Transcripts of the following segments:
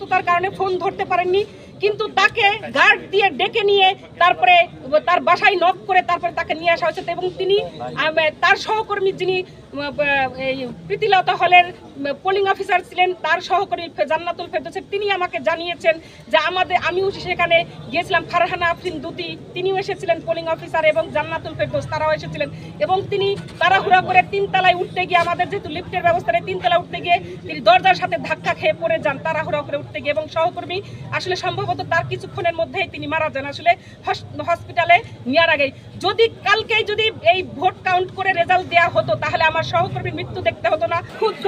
ব্যস্ততার কারণে ফোন ধরতে পারেননি, কিন্তু তাকে গার্ড দিয়ে ডেকে নিয়ে তারপরে তার বাসায় নক করে তারপরে তাকে নিয়ে আসা হয়েছে। এবং তিনি তার সহকর্মী যিনি এই প্রীতিলতা হলের পোলিং অফিসার ছিলেন, তার সহকর্মী জান্নাতুল ফেরদৌস, তিনি আমাকে জানিয়েছেন যে আমিও সেখানে গিয়েছিলাম। ফারহানা আফরিন দুতি তিনিও এসেছিলেন পোলিং অফিসার, এবং জান্নাতুল ফেরদৌস তারাও এসেছিলেন। এবং তিনি তাড়াহুড়া করে 3 তলায় উঠতে গিয়ে, আমাদের যেহেতু লিফটের ব্যবস্থা নেই, 3 তলায় উঠতে গিয়ে তিনি দরজার সাথে ধাক্কা খেয়ে পড়ে যান তাড়াহুড়া করে উঠতে গিয়ে, এবং সহকর্মী আসলে সম্ভবত তার কিছুক্ষণের মধ্যেই তিনি মারা যান আসলে হসপিটালে নেওয়ার আগেই। যদি কালকেই যদি এই ভোট কাউন্ট করে রেজাল্ট দেওয়া হতো তাহলে আমার সহকর্মীর মৃত্যু দেখতে হতো না। ক্ষুদ্র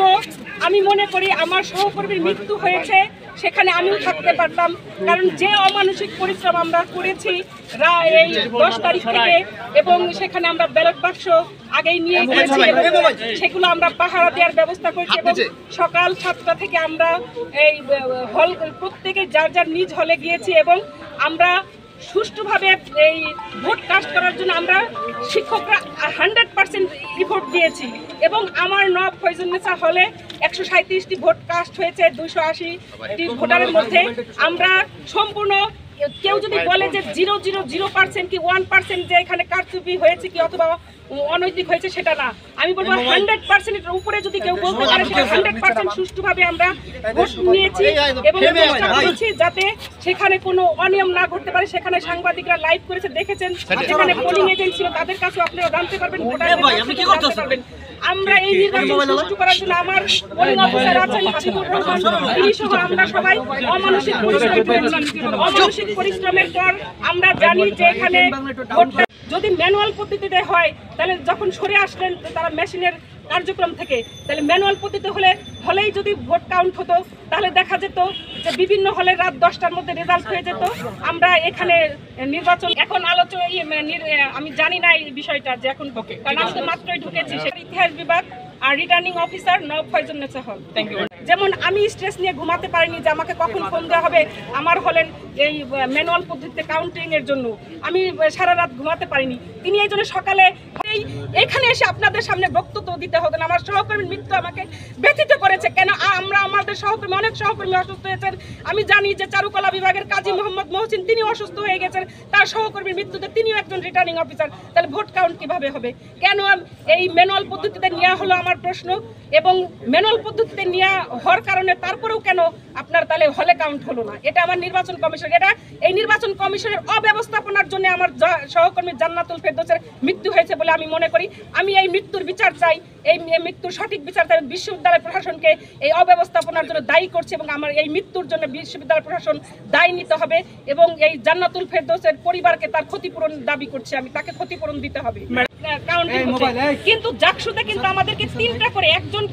আমি মনে করি আমার সহকর্মীর মৃত্যু হয়েছে, সেখানে আমিও থাকতে পারতাম, কারণ যে অমানসিক পরিশ্রম আমরা করেছি এই 10 তারিখ থেকে, এবং সেখানে আমরা ব্যালট বাক্স আগেই নিয়ে গিয়েছি, সেগুলো আমরা পাহারা দেওয়ার ব্যবস্থা করেছি। এবং সকাল 7টা থেকে আমরা এই হল প্রত্যেকে যার যার নিজ হলে গিয়েছি, এবং আমরা সুষ্ঠুভাবে এই ভোট কাস্ট করার জন্য আমরা শিক্ষকরা 100% এফোর্ট দিয়েছি। এবং আমার নব ফয়জুন্নেসা হলে 137টি ভোট কাস্ট হয়েছে 280টি ভোটারের মধ্যে। আমরা সম্পূর্ণ, কেউ যদি বলে যে 0.0% কি 1% যে এখানে কারচুপি হয়েছে কি অথবা অনৈতিক হয়েছে, সেটা না। আমি বলবো 100%-এর উপরে যদি কেউ বলতে পারে সেটা 100% সুষ্ঠুভাবে আমরা ভোট নিয়েছি, এবং চেষ্টা করেছি যাতে সেখানে কোনো অনিয়ম না ঘটতে পারে। সেখানে সাংবাদিকরা লাইভ করেছে, দেখেছেন, যেখানে পোলিং এজেন্ট ছিল তাদের কাছেও আপনারা জানতে পারবেন, জানতে পারবেন। আমরা এই নির্বাচন সুষ্ঠু করার জন্য আমার পোলিং অফিসার আছেন হাবিবুর রহমান, তিনি সহ আমরা সবাই অমানসিক পরিশ্রমের পর আমরা জানি যে এখানে যদি ম্যানুয়াল পদ্ধতিতে হয় তাহলে যখন সরে আসলেন তারা মেশিনের কার্যক্রম থেকে, তাহলে ম্যানুয়াল পদ্ধতি হলেই যদি ভোট কাউন্ট হতো তাহলে দেখা যেত যে বিভিন্ন হলে রাত 10টার মধ্যে রেজাল্ট হয়ে যেত। আমরা এখানে নির্বাচন এখন আলোচনা আমি জানি না এই বিষয়টা যে এখন, কারণ আমি তো মাত্রই ঢুকেছি। ইতিহাস বিভাগ আর রিটার্নিং অফিসার নব ফয়জুন্নেসা হল। Thank you. যেমন আমি স্ট্রেস নিয়ে ঘুমাতে পারিনি যে আমাকে কখন ফোন দেওয়া হবে আমার হলের এই ম্যানুয়াল পদ্ধতিতে কাউন্টিং এর জন্য, আমি সারা রাত ঘুমাতে পারিনি। তিনি এই জন্য সকালে এখানে এসে আপনাদের সামনে বক্তব্য দিতে হতো না। আমার সহকর্মীর মৃত্যু আমাকে ব্যথিত করেছে। কেন আমাদের সহকর্মী, অনেক সহকর্মী অসুস্থ হয়েছেন। আমি জানি যে চারুকলা বিভাগের কাজী মোহাম্মদ মহসিন তিনি অসুস্থ হয়ে গেছেন, তার সহকর্মীর মৃত্যুতে তিনিও একজন রিটার্নিং অফিসার। তাহলে ভোট কাউন্ট কিভাবে হবে? কেন এই ম্যানুয়াল পদ্ধতিতে নেওয়া হলো আমার প্রশ্ন। এবং ম্যানুয়াল পদ্ধতিতে নেওয়া হওয়ার কারণে তারপরেও কেন আপনার তাহলে হলে কাউন্ট হলো না? এটা আমার নির্বাচন কমিশন, এই নির্বাচন কমিশনের অব্যবস্থাপনার জন্য আমার সহকর্মী জান্নাতুল ফেরদৌসের মৃত্যু হয়েছে বলে আমি মনে করি। আমি এই মৃত্যুর বিচার চাই, এই মৃত্যুর সঠিক বিচার চাই। বিশ্ববিদ্যালয় প্রশাসনকে এই অব্যবস্থাপনার জন্য দায়ী করছে, এবং আমার এই মৃত্যুর জন্য বিশ্ববিদ্যালয় প্রশাসন দায়ী নিতে হবে, এবং এই জান্নাতুল ফেরদৌসের পরিবারকে তার ক্ষতিপূরণ দাবি করছে, আমি তাকে ক্ষতিপূরণ দিতে হবে। কিন্তু জাকসুতে কিন্তু আমাদেরকে 3টা করে, একজন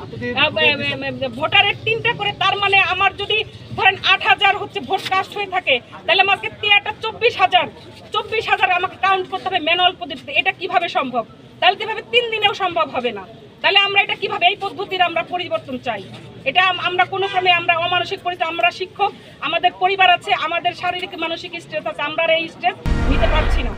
ভোটারের 3টা করে, তার মানে আমার যদি ধরেন 8,000 হচ্ছে ভোট কাস্ট হয়ে থাকে, তাহলে আমাকে 24,000 আমাকে কাউন্ট করতে হবে ম্যানুয়াল পদ্ধতিতে। এটা কিভাবে সম্ভব? তাহলে কিভাবে 3 দিনেও সম্ভব হবে না? তাহলে আমরা এটা কিভাবে, এই পদ্ধতির আমরা পরিবর্তন চাই। এটা আমরা কোনো ক্রমে আমরা অমানসিক পরিস্থিতি, আমরা শিক্ষক, আমাদের পরিবার আছে, আমাদের শারীরিক মানসিক স্ট্রেস আছে, আমরা এই স্ট্রেস নিতে পারছি না।